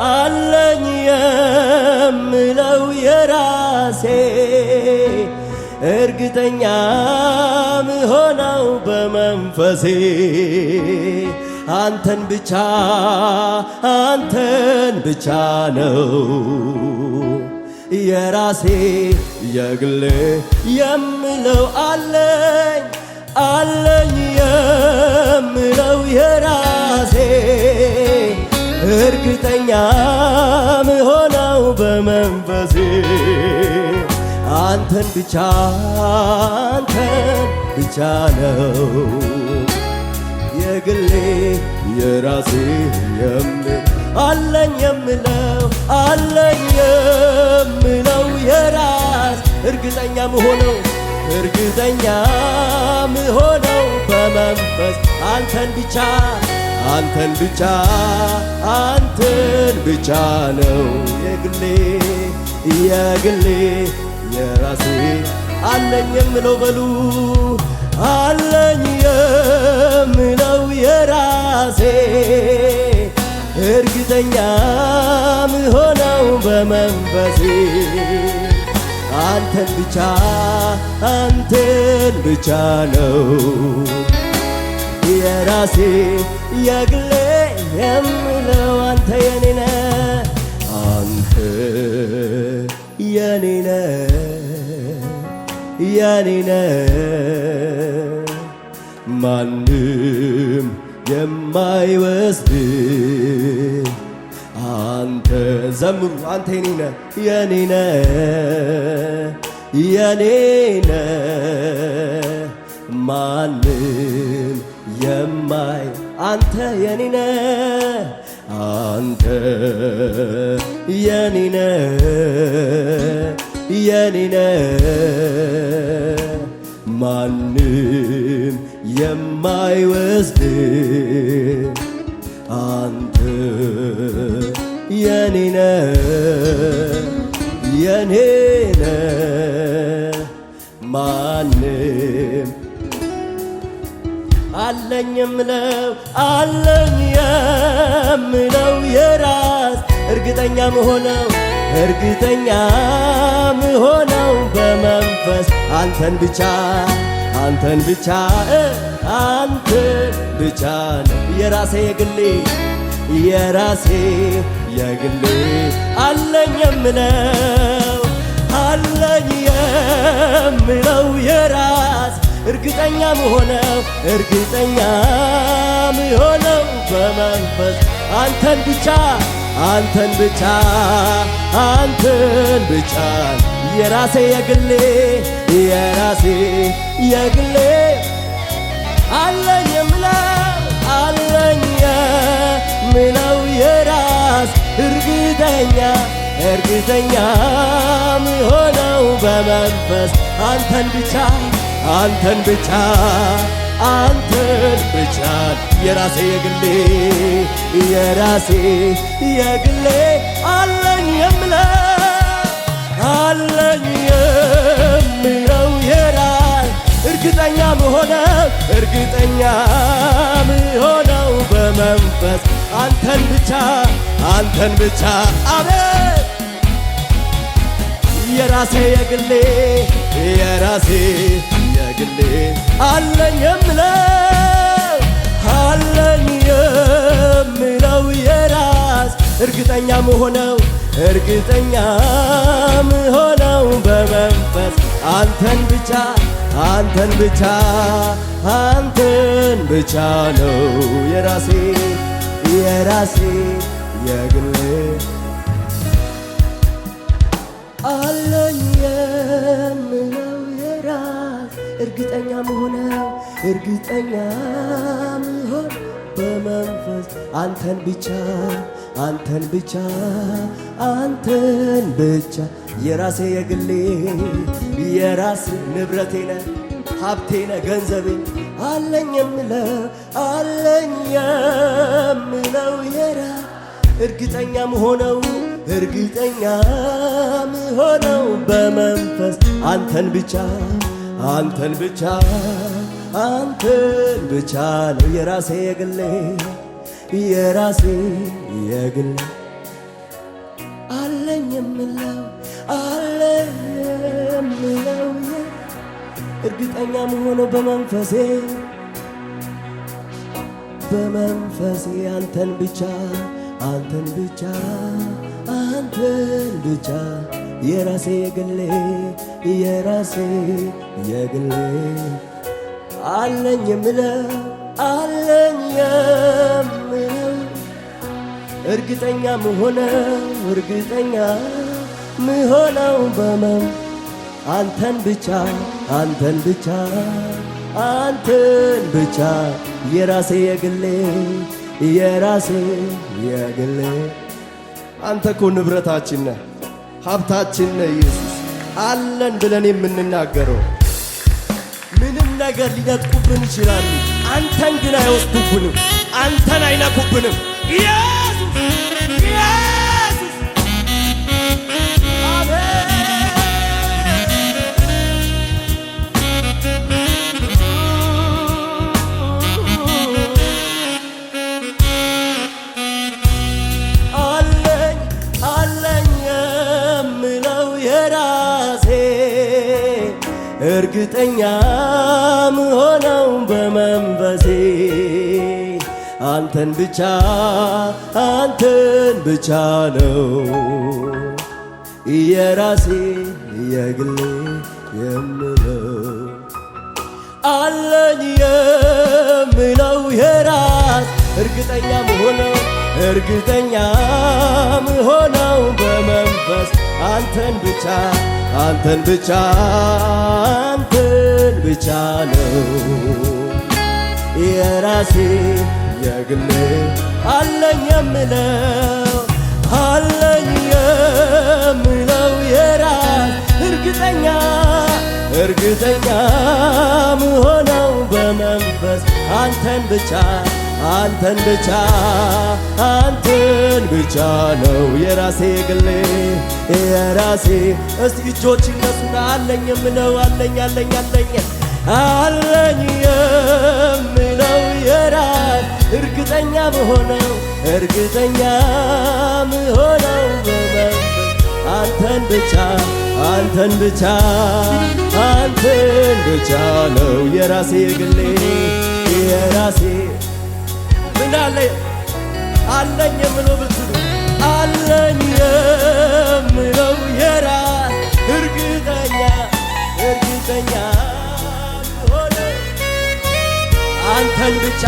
አለኝ የምለው የራሴ እርግጠኛ ምሆነው በመንፈሴ አንተን ብቻ ነው የራሴ የግሌ የምለው አለኝ የምለው የራሴ እርግጠኛ ምሆነው በመንፈሴ አንተን ብቻ ነው የግሌ የራሴ አለኝ የምለው የራስ እርግጠኛ ምሆነው በመንፈስ አንተን ብቻ ነው የግሌ የራሴ አለኝ የምለው በሉ አለኝ የምለው የራሴ እርግጠኛ ምሆነው በመንፈሴ አንተን ብቻ ነው የራሴ የግሌ የምለው አንተ የኔነ ማንም የማይወስድ አንተ ዘምሩ አንተ የኔነ ማንም አንተ የኔነ ማንም የማይወስድ አንተ የኔነ ማንም አለኝ የምለው የራስ እርግጠኛ ምሆነው በመንፈስ አንተን ብቻ ነው የራሴ የግሌ አለኝ የምለው የራስ እርግጠኛ ምሆነው በመንፈስ አንተን ብቻ የራሴ የግሌ አለኝ የምለው የራስ እርግጠኛ ምሆነው በመንፈስ አንተን ብቻ የራሴ የግሌ አለኝ የምለው የራስ እርግጠኛ ምሆነው በመንፈስ አንተን ብቻ አቤት የራሴ የግሌ አለኝ የምለው የራስ እርግጠኛ ምሆነው በመንፈስ አንተን ብቻ ነው የራሴ የግሌ አለኝ የምለው የራስ እርግጠኛ ምሆን በመንፈስ አንተን ብቻ የራሴ የግሌ የራስ ንብረቴ ነህ ሀብቴ ነህ ገንዘቤ አለኝ የምለው የራስ እርግጠኛ ምሆነው በመንፈስ አንተን ብቻ ነው የራሴ የግሌ የምለው አለኝ የምለው እርግጠኛ መሆነው በመንፈሴ አንተን ብቻ የራሴ የግሌ አለኝ የምለው እርግጠኛ ምሆነው አንተን ብቻ የራሴ የግሌ አንተ እኮ ንብረታችን ነህ፣ ሀብታችን ነህ ኢየሱስ። አለን ብለን የምንናገረው ምንም ነገር ሊነጥቁብን ይችላሉ፣ አንተን ግን አይወስዱብንም፣ አንተን አይነኩብንም። ኢየሱስ እርግጠኛ ምሆነው በመንፈሴ አንተን ብቻ ነው የራሴ የግሌ የምለው አለኝ የምለው የራስ እርግጠኛ ምሆነው በመንፈስ አንተን ብቻ ነው የራሴ የግሌ አለኝ የምለው የራስ እርግጠኛ ምሆነው በመንፈስ አንተን ብቻ ነው የራሴ የግሌ የራሴ። እስቲ እጆች ይነሱና አለኝ የምለው አለኝ የምለው የራስ እርግጠኛ ምሆነው በመንፈስ አንተን ብቻ ነው የራሴ የግሌ የራሴ። ምን አለኝ የምለው ብትሉ አለኝ የምለው የራስ እርግጠኛ ሆነ አንተን ብቻ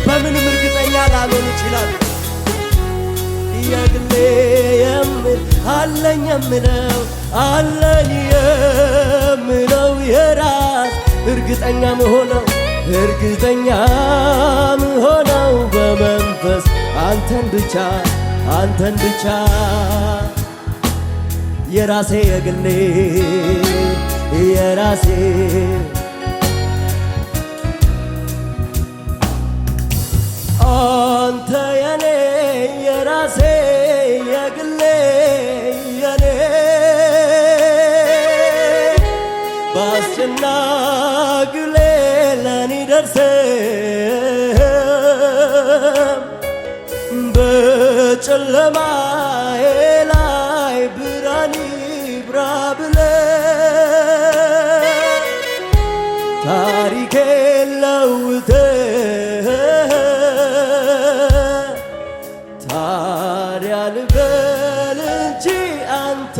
በምንም እርግጠኛ ላልሆን ይችላል። የግሌ አለኝ የምለው የራስ እርግጠኛ ምሆነው በመንፈስ አንተን ብቻ የራሴ የግሌ የራሴ አንተ የኔ የራሴ የግሌ የኔ ባስጨናቅሌ ለኔ ደርሰ በጨለማዬ ላይ ብርሃን ይብራ ብለህ ታሪኬን ለውጠህ ታዲያ ልበል እንጂ አንተ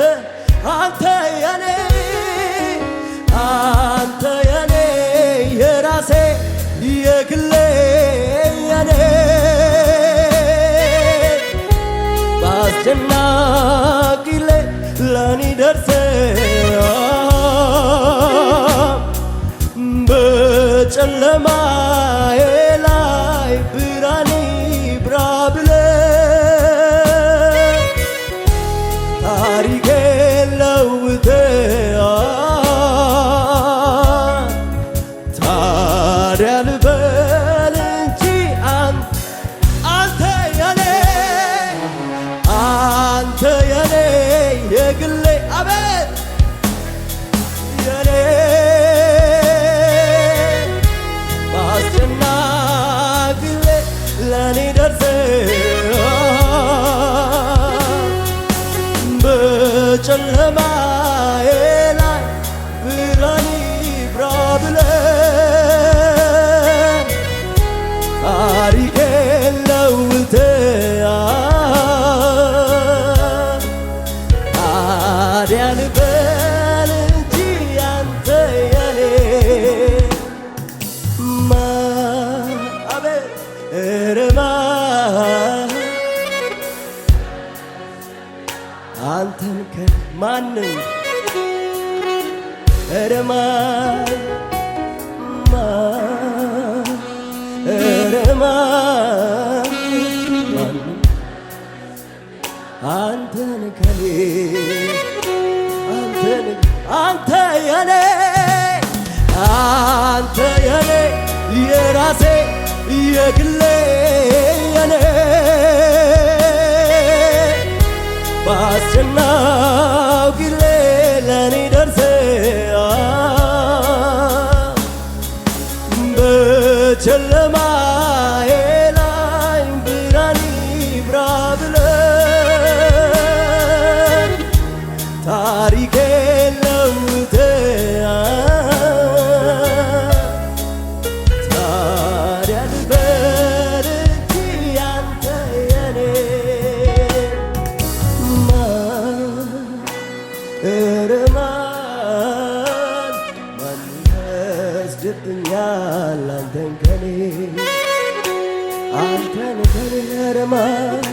የኔ የራሴ የግሌ የኔ ባስጨናቂሌ ለኔ ደርሰ በጨለማዬ ላይ ብርሃን ይብራ ብለህ ታሪኬን ለውጠህ ታዲያ ልበል እንጂ አንተ የኔ የግሌ አቤት የኔ ባስጨናቅሌ ለኔ ደርሰህ ታሪኬን ለውጠሃል። ታዲያ ልበል እንጂ አንተ የኔ አቤት አንተን ከማንም አንተን ከኔ አንተ የኔ የራሴ የግሌ የኔ ባስጨናው ጊዜ ለኔ ደርሰ በጨለማዬ ላይ ብርሃን ይብራ ብለህ ታሪኬን ለውጠሃል። ታዲያ ልበል እንጂ አንተ የኔ ማን ይወስድብኛል አንተን ከኔ ማን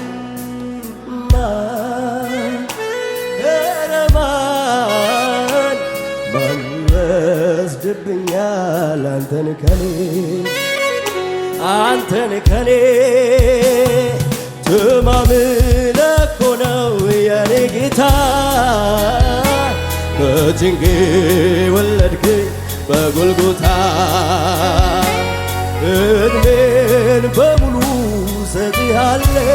ይወስድብኛል አንተን ከኔ ትማምነ እኮ ነው የኔ ጌታ በጭንቄ ወለድከኝ በጎልጎታ እድሜን በሙሉ ሰጥሃለሁ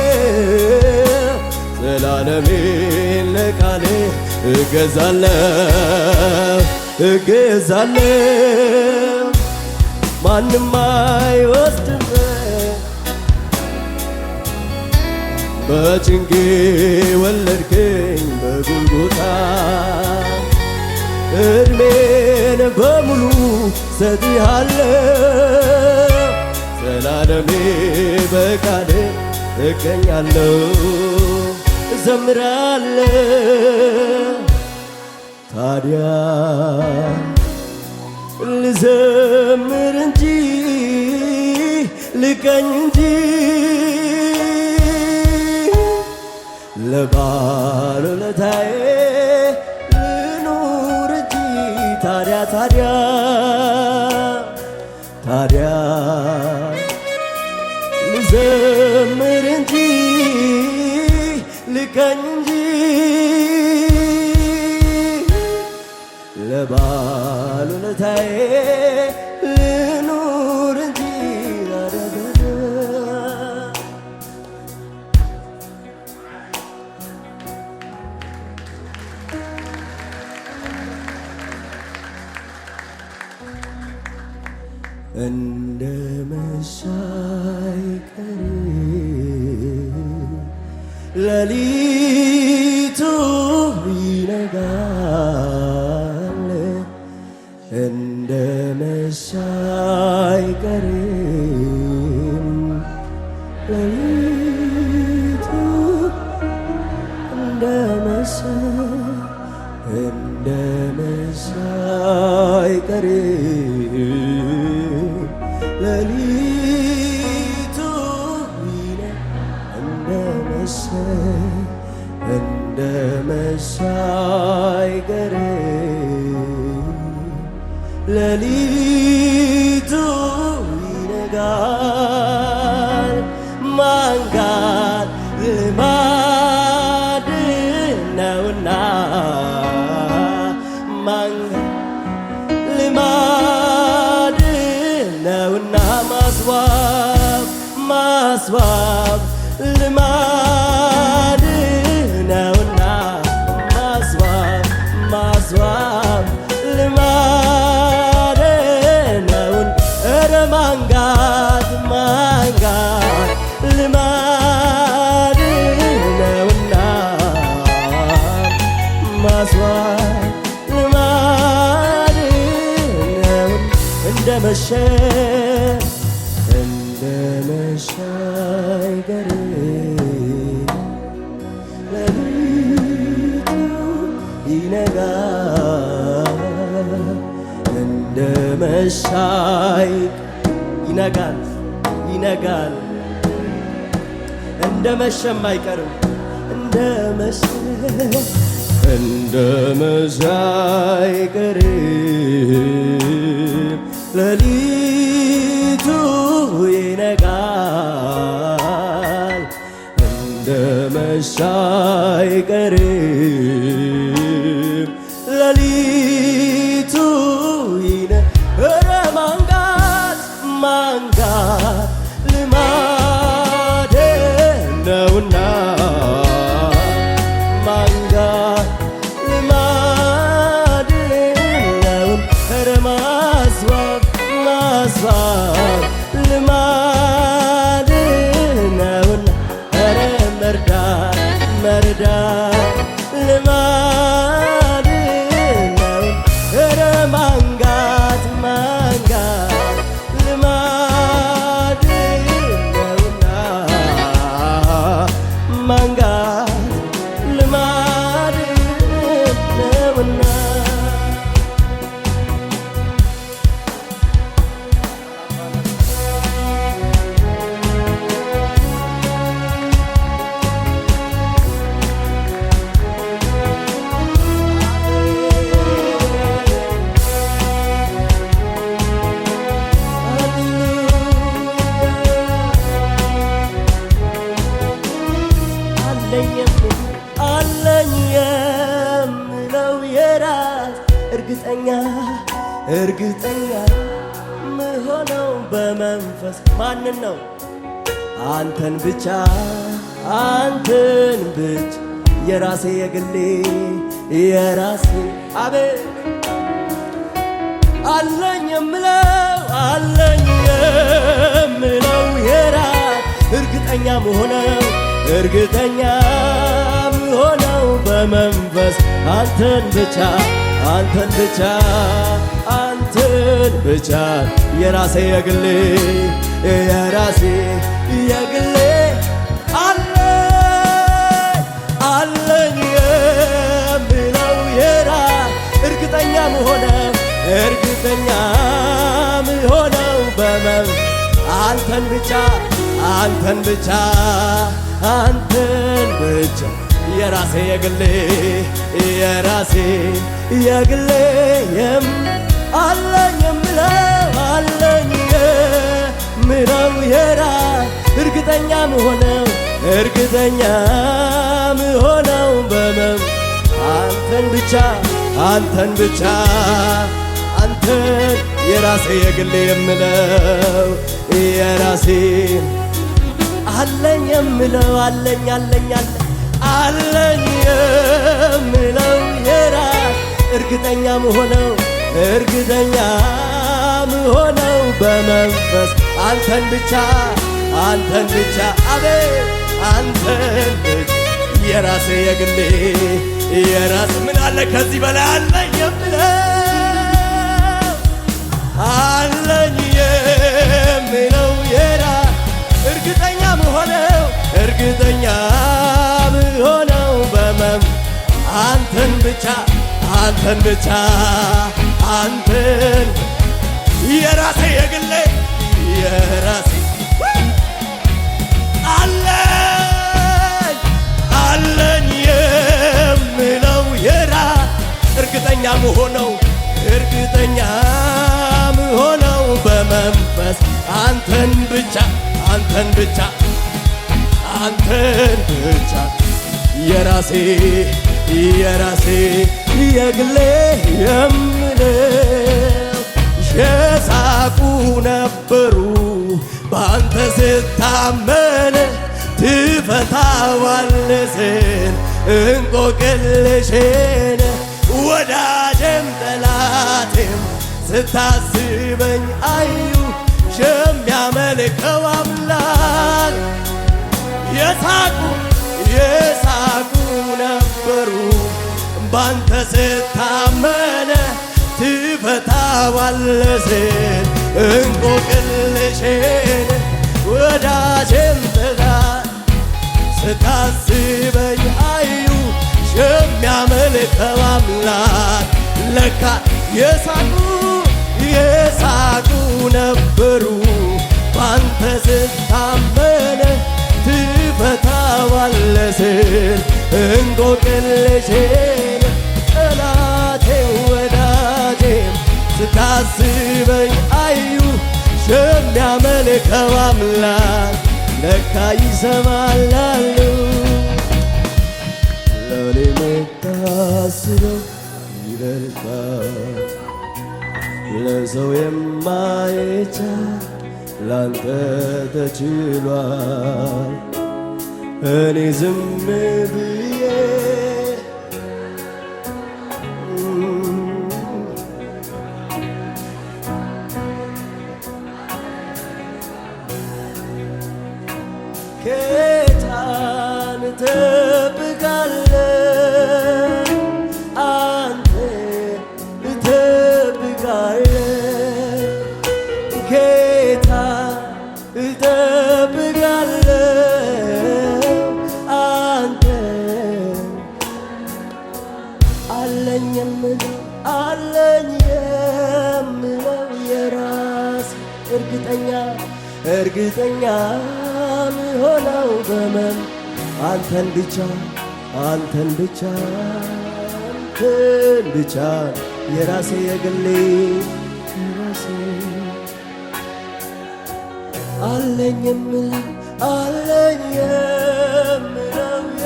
ዘላለሜን ለቃሌ እገዛለሁ ማንም አይወስድም በጭንቄ ወለድከኝ በጎልጎታ እድሜን በሙሉ ሰጥሃለሁ ዘላለሜ በቃሌ እገኛለሁ እዘምራለሁ። ታዲያ ልዘምር እንጂ ልቀኝ እንጂ ለባለውለታዬ ልኑር እንጂ ታዲያ ልዘምር እንጂ ልቀኝ እንጂ ለባለውለታዬ ልኑር እንጂ እንደ መሸ አይቀርም ሌሊቱ ይነጋል እንደ መሸ አይቀርም ሌሊቱ እንደ መሸ አይቀርም ሌሊቱ እንደ መሸ አይቀርም ሌሊቱ ይነጋል ማንጋት ልማድ ነውና ልማድ ነውና ማስዋብ ልማድ ነውና ማስዋብ ልማድ ነውን እረ ማንጋት ልማድ ነውና ማስዋብ ልማድ ነውን እንደ መሸ መሸ አይቀርም ሌሊቱ ይነጋል እንደ መሸ ይነጋል ይነጋል እንደ መሸም አይቀርም እንደ መሸ አይቀርም ሌሊቱ ይነጋል እንደ መሸ አይቀርም ሌሊቱ ኧረ ማንጋት ማንጋት ልማዴ ነውና ማንጋት ልማዴ ነውን ኧረ ማስዋብ ማስዋብ ልማዴ ነውና ኧረ መርዳት መርዳት ልማዴ ነውን ኧረ ማንጋት ማንጋት ልማዴ ነውና ማንጋት ልማዴ ነውና አለኝ የምለው የራስ እርግጠኛ ምሆነው በመንፈስ ማንን ነው አንተን ብቻ የራሴ የግሌ የራሴ አቤት አለኝ የምለው የራስ እርግጠኛ ምሆነው በመንፈስ አንተን ብቻ የራሴ የግሌ የራሴ የግሌ አለኝ የምለው የራስ እርግጠኛ ምሆነው በመንፈስ አንተን ብቻ የራሴ የግሌ የራሴ የግሌ አለኝ የምለው የራስ እርግጠኛ ምሆነው አንተን ብቻ የራሴ የግሌ የምለው የራሴ አለኝ የምለው የራስ እርግጠኛ ምሆነው በመንፈስ አንተን ብቻ አቤት አንተን ብቻ የራሴ የግሌ የራስ ምን አለ ከዚህ በላይ አለኝ የምለው የራስ እርግጠኛ ምሆነው በመንፈስ አንተን ብቻ የራሴ የግሌ የራሴ አለኝ የምለው የራስ እርግጠኛ ምሆነው በመንፈስ አንተን ብቻ የራሴ የግሌ የምለው የሳቁ ነበሩ በአንተ ስታመን ትፈታዋለህ እንቆቅልሽን ወዳጄም ጠላቴም ስታስበኝ አዩ የሚያመልከው አምላክ የሳቁ ነበሩ ባንተ ስታመነ ትፈታዋለህ እንቆቅልሽን ወዳጄም ጠላት ስታስበኝ አዩ የሚያመልከው አምላክ ለካ የሳቁ ነበሩ ባንተ ስታመነ ትፈታዋለህ ስል እንቆቅልሼን ጠላቴ ወዳጄም ስታስበኝ አዩ የሚያመልከው አምላክ ለካ ይሰማል አሉ። ለኔ የምታስበው ይበልጣል ለሰው የማይቻል ላንተ ተችሏል። እኔ ዝም ብዬ ጌታን እጠብቃለሁ አንተ እጠብቃለሁ ጌታ እጠብቃለሁ አንተ አለኝ የምለው የራስ እርግጠኛ ምሆነው በመን አንተን ብቻ የራሴ የግሌ አለኝ የምለው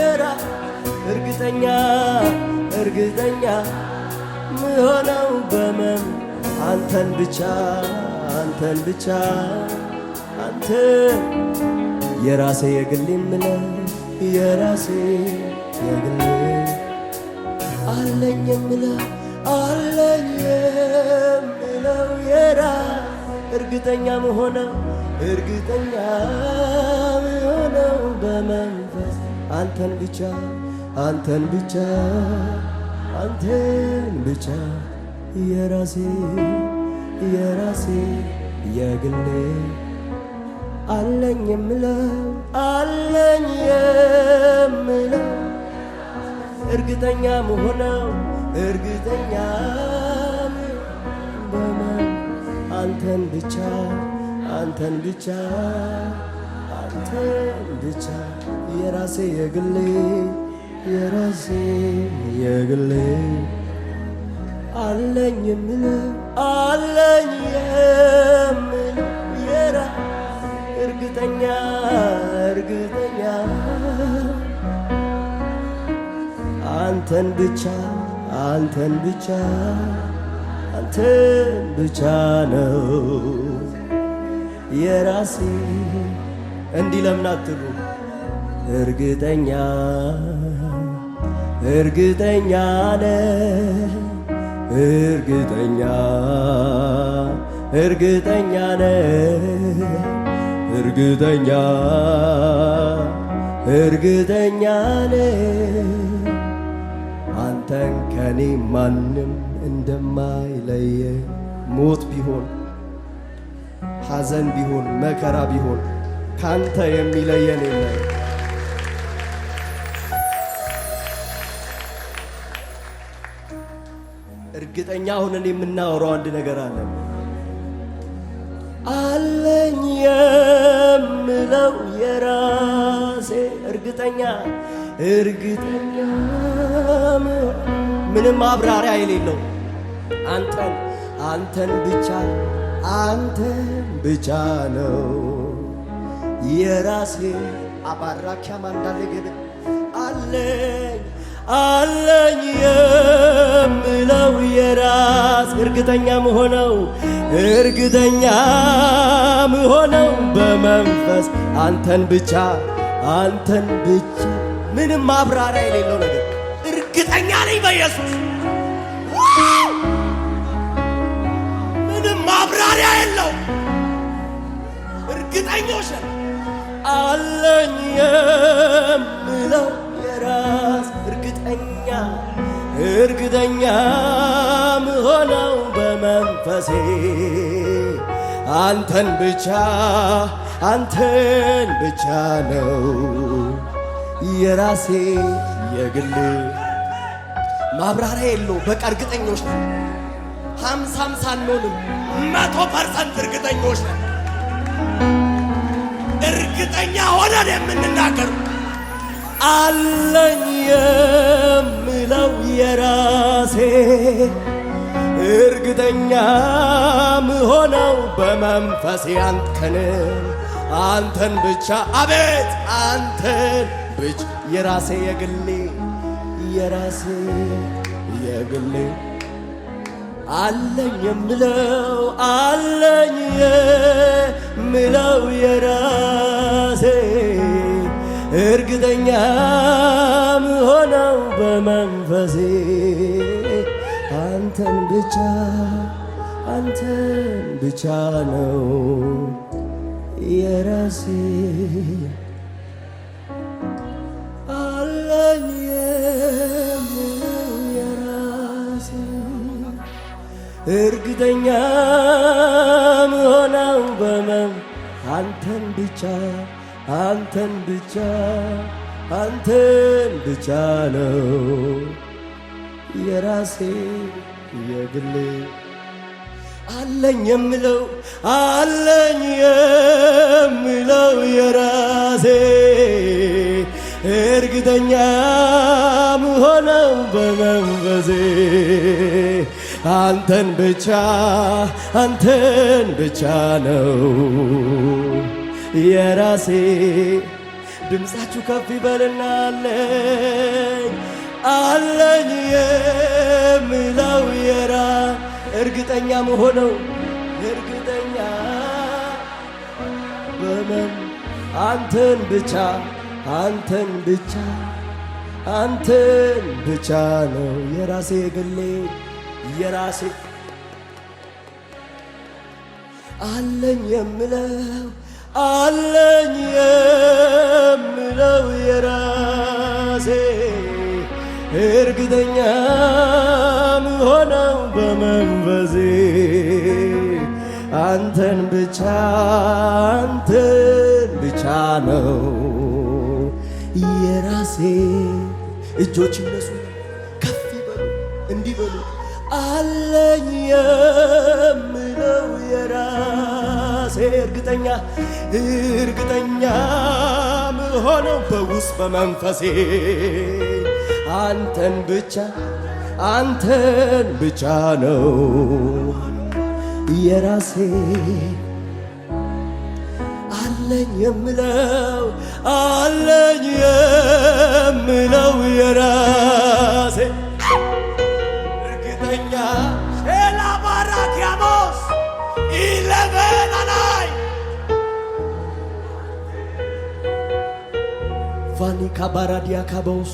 የራስ እርግጠኛ ምሆነው በመን አንተን ብቻ አንተ የራሴ የግሌ ምለው የራሴ የግሌ አለኝ የምለው የራስ እርግጠኛ ምሆነው በመንፈስ አንተን ብቻ የራሴ የግሌ አለኝ የምለው እርግጠኛ ምሆነው በመን አንተን ብቻ የራሴ የግሌ አለኝ የምለው የራስ እርግጠኛ አንተን ብቻ ነው የራሴ እንዲህ ለምን አትሉ እርግጠኛ አንተን ከኔ ማንም እንደማይለየ ሞት ቢሆን ሐዘን ቢሆን መከራ ቢሆን ካንተ የሚለየን የለም። እርግጠኛ ሆነን የምናወራው አንድ ነገር አለ። አለኝ የምለው የራሴ እርግጠኛ ምንም ማብራሪያ የሌለው አንተን ብቻ ነው የራሴ አባራኪያ ማንዳለገደ አለኝ የምለው የራስ እርግጠኛ ምሆነው በመንፈስ አንተን ብቻ ምንም ማብራሪያ የሌለው ነገር እርግጠኛ ነኝ በኢየሱስ ምንም ማብራሪያ የለው እርግጠኞች አለኝ የምለው የራስ እርግጠኛ ምሆነው በመንፈሴ አንተን ብቻ አንተን ብቻ ነው የራሴ የግል ማብራሪያ የለው። በቃ እርግጠኞች ነን 50 ሳንሆንም 100% እርግጠኞች ነን። እርግጠኛ ሆነን የምንናገር አለኝ የምለው የራሴ እርግጠኛ ምሆነው በመንፈሴ አንተን ብቻ አቤት አንተን ብቻ የራሴ የግሌ የራሴ የግሌ አለኝ የምለው የራሴ እርግጠኛ ምሆነው በመንፈሴ አንተን ብቻ ነው የራሴ አለኝ የምለው የራሴ እርግጠኛ ምሆነው አንተን ብቻ ነው የራሴ የግሌ አለኝ የምለው የራሴ እርግጠኛ ምሆነው በመንፈሴ አንተን ብቻ ነው የራሴ ድምፃችሁ ከፍ ይበልና አለኝ የምለው እርግጠኛ መሆነው እርግጠኛ አንተን ብቻ ነው የራሴ ግሌ የራሴ አለኝ የምለው የራሴ እርግጠኛ ምሆነው በመንፈሴ አንተን ብቻ ነው የራሴ እጆች እነሱ ከፍ ይበሉ እንዲበሉ አለኝ የምለው የራሴ እርግጠኛ ምሆነው በውስጥ በመንፈሴ አንተን ብቻ ነው የራሴ አለኝ የምለው የራሴ እርግጠኛ ኤላባራኪያሞስ ኢለበናናይ ቫኒካ ባራዲያ ካቦስ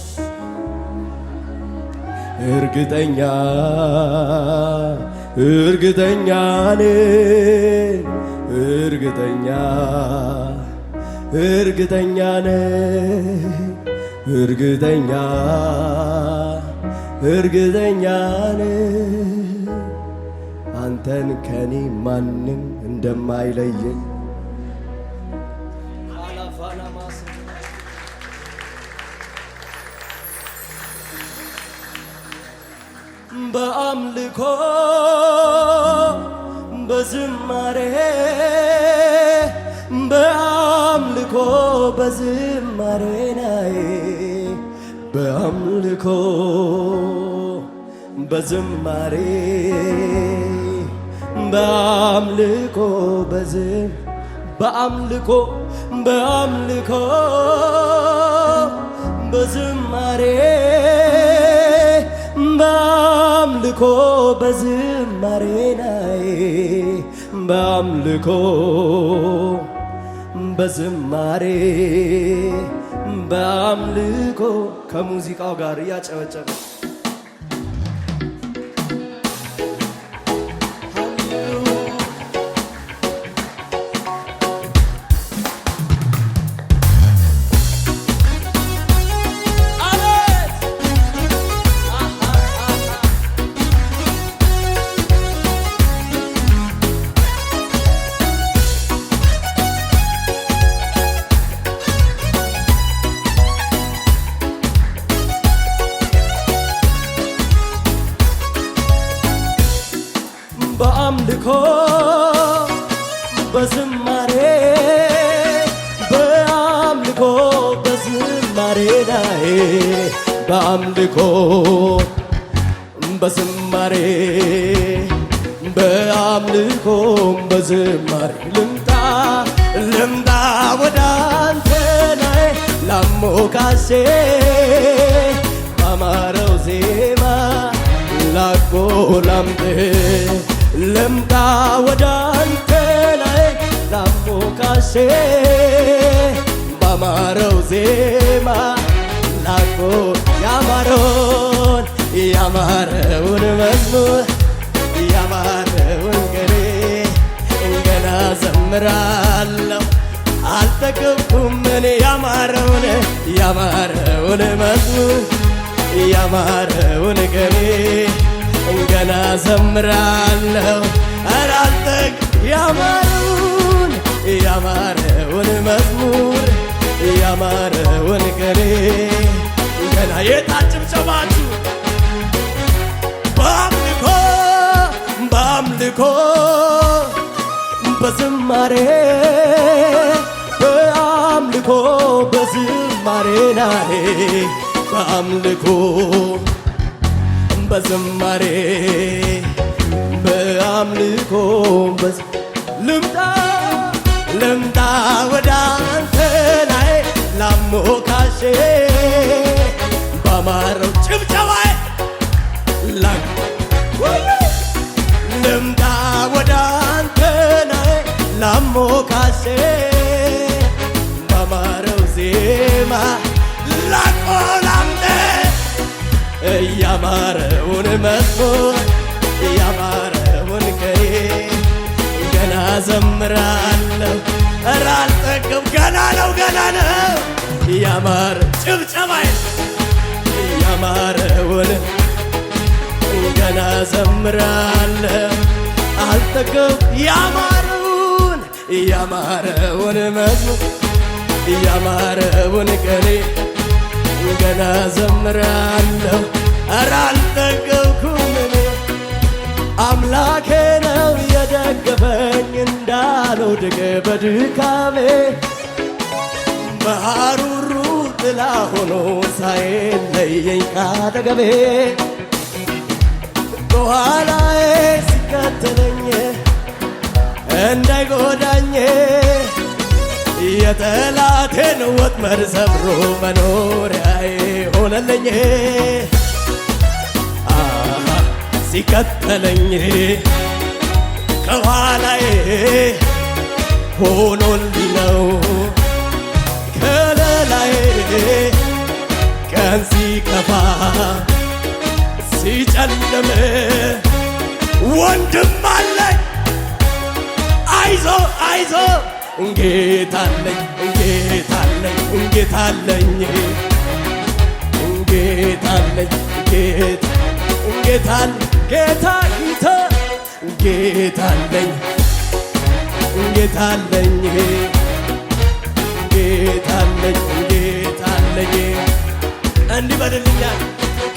እርግጠኛ ነኝ እርግጠኛ ነኝ አንተን ከኔ ማንም እንደማይለየኝ በአምልኮ በዝማሬ ናይ በአምልኮ በዝማሬ በዝማሬ ናይ በአምልኮ ከሙዚቃው ጋር እያጨበጨበ በዝማሬ በአምልኮ በዝማሬ ላይ በአምልኮ በዝማሬ በአምልኮ በዝማሬ ልምጣ ወደ አንተ ላይ ላሞካሴ ባማረው ዜማ ላቆላምጥ ልምጣ ወደ አንተ ላይ ላሞካሴ ባማረው ዜማ ላቆ ያማረውን መዝሙር ያማረውን ቅኔ ገና ዘምራለሁ አልጠገብኩም እኔ ያማረውን መዝሙር ያማረውን ቅኔ ገና ዘምራለሁ ኧረ ያማረውን መዝሙር ያማረውን ቅኔ ገና የታጭብጨባችሁ በአምልኮ በዝማሬ በአምልኮ በዝማሬ ላይ በአምልኮ በዝማሬ በአምልኮ ልምጣ ወደ አንተ ላይ ላሞካሼ ባማረው ጭብጨባዬ ልምጣ ወደ አንተ ላይ ላሞካሼ ባማረው ዜማ ላቆላምጥ ያማረውን መዝሙር ያማረውን ቅኔ ገና ዘምራለሁ ኧረ አልጠግብም ገና ነው ያማረ ጭብጨባዬ ያማረውን ገና ዘምራለሁ አልጠግብም ያማረውን መዝሙር ያማረውን ቅኔ ገና ዘምራለሁ ኧረ አልጠገብኩም እኔ አምላኬ ነው የደገፈኝ እንዳልወድቅ በድካሜ በሐሩሩ ጥላ ሆኖ ሳይለየኝ ካጠገቤ በኋላዬ ሲከተለኝ እንዳይጎዳኝ የጠላቴን ወጥመድ ሰብሮ መኖሪያዬ ሆነልኝ ሲከተለኝ ከኋላዬ ሆኖልኝ ነው ከለላዬ ቀን ሲከፋ ሲጨልም ወንድም አለኝ አይዞ እንጌታለኝ እንዲህ በልልኛል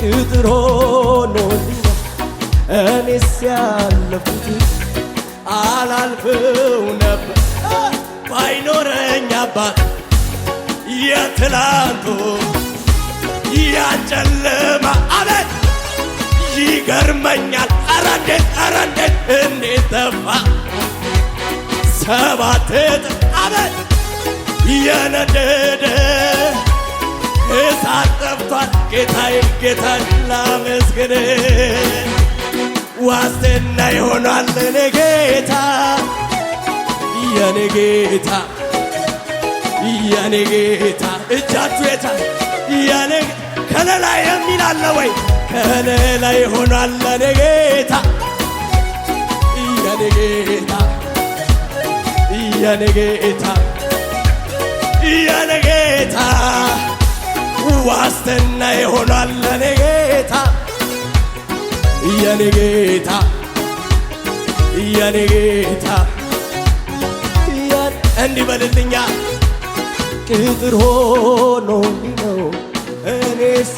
ቅጥር ሆኖልኛል እኔስ ያለፉት አላልፈው ነበር ባይኖረኝ አባት የትላንቱ ያጨለማ አቤት ይገርመኛል ኧረ እንዴት እንዴት ጠፋ ሰባት እጥፍ አቤት የነደደ እሳት ጠፍቷል ጌታዬ ላመስግን ዋስትና ይሆናል የኔ ጌታ እጃችሁ የታ ከለላ የሚል አለ ወይ ከለላ ይሆናል የኔ ጌታ ዋስትና ይሆናል ለኔ ጌታ የኔ ጌታ እንዲህ በልልኛ ቅጥር ሆኖ ነው እኔስ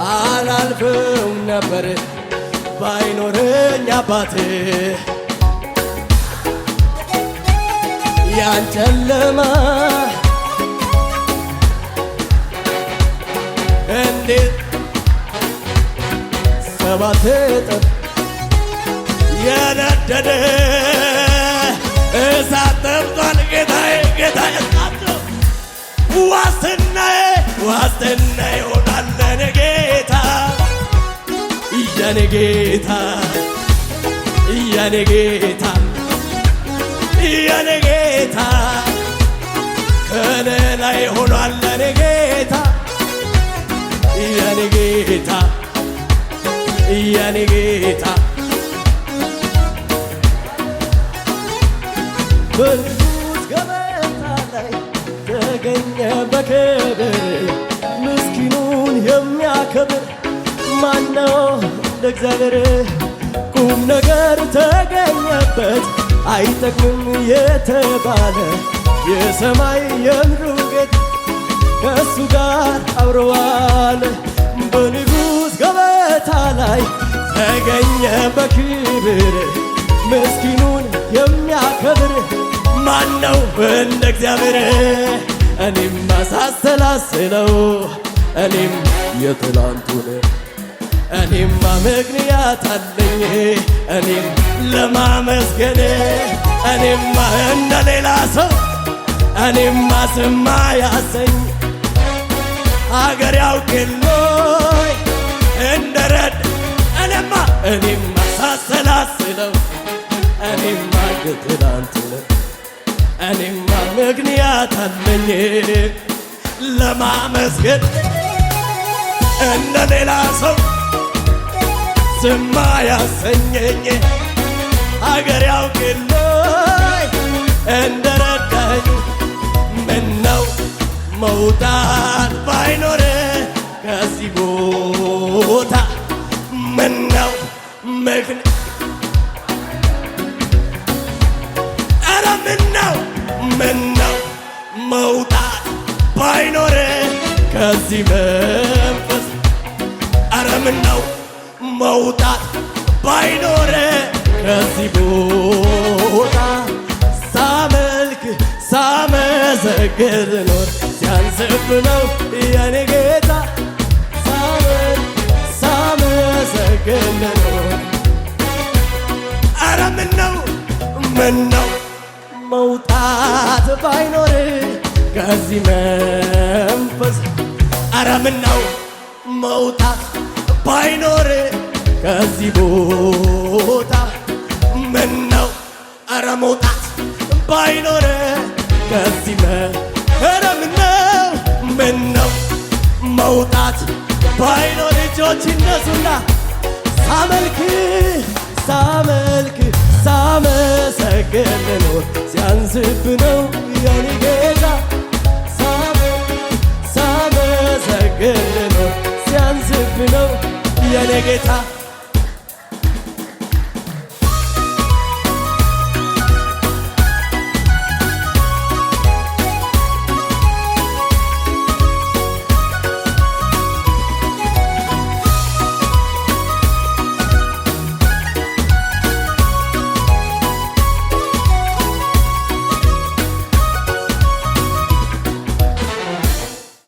አላልፈው ነበር ባይኖረኝ አባቴ ያን ጨለማ እንዴት ሰባት እጥፍ የነደደ እሳት ጠብቷል ጌታዬ ጌታዬ ዋስትናዬ ዋስትናዬ ይሆናል ለኔ ጌታ የኔ ጌታ የኔ ጌታ የኔ ጌታ ከኔ ላይ ሆኗል ለኔ ጌታ የኔ ጌታ የኔ ጌታ በንጉሥ ገበታ ላይ ተገኘ በክብር ምስኪኑን የሚያከብር ማነው እንደ እግዚአብሔር? ቁም ነገር ተገኘበት አይጠቅምም የተባለ የሰማይ የምድሩ ጌታ ከእሱ ጋር አብረዋል። በንጉሥ ገበታ ላይ ተገኘ በክብር ምስኪኑን የሚያከብር ማነው እንደ እግዚአብሔር? እኔም ሳሰላስለው እኔም የትላንቱን እኔማ ምክንያት አለኝ እኔም ለማመስገን እኔማ እንደ ሌላ ሰው እኔማ ስማ ያሰኝ አገር ያውቅልኝ እንደረድ እኔማ ሳሰላስለው እኔማ የትላንቱን እኔማ ምክንያት አለኝ ለማመስገን እንደ ሌላ ሰው ስማ ያሰኘኝ አገር ያውቅልኝ እንደረዳኝ ምነው መውጣት ባይኖር ከዚህ ቦታ ምነው ኧረ ምነው መውጣት ባይኖር ከዚህ መንፈስ ኧረ ምነው መውጣት ባይኖር ከዚህ ቦታ ሳመልክ ሳመሰግን ኖር ሲያንስብ ነው የኔ ጌታ ሳመልክ ሳመሰግን ኖር ኧረ ምነው መውጣት ባይኖር ከዚህ መንፈስ ኧረ ምነው መውጣት ባይኖር ከዚህ ቦታ ምነው ኧረ መውጣት ባይኖር ከዚህ ኧረ ምነው መውጣት ባይኖር እጆች ይነሱና ሳመልክ ሳመሰግን ኖር ሲያንስብ ነው የኔ ጌታ ሳመሰግን ኖር ሲያንስብ ነው የኔ ጌታ